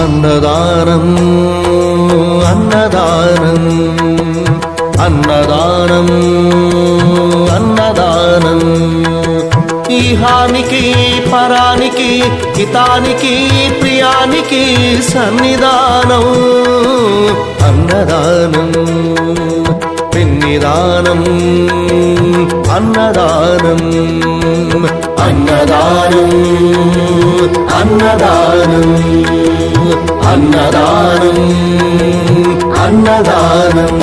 అన్నదానం అన్నదానం అన్నదానం అన్నదానం ఈహానికి పరానికి హితానికి ప్రియానికి సన్నిధానం అన్నదానం పిన్నిదానం అన్నదానం అన్నదానం అన్నదానం అన్నదానం అన్నదానం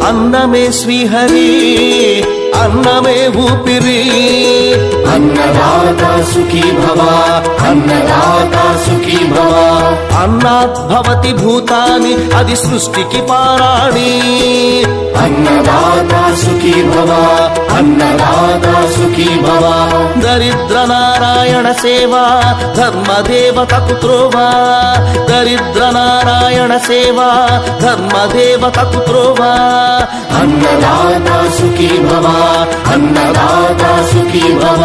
అన్నమే శ్రీహరి అన్నమే ఊపిరి అన్నదాత సుఖీ భవ అన్నదాత సుఖీ భవ అన్నాత్ భవతి భూతాని అది సృష్టికి పారాణి అన్నదాత సుఖీ భవ అన్నదాత సుఖీ భవ దరిద్ర నారాయణ సేవా ధర్మదేవతకు త్రోవా దరిద్ర నారాయణ సేవా ధర్మదేవతకు త్రోవా అన్నదాత సుఖీ భవ అన్నదాత సుఖీ భవ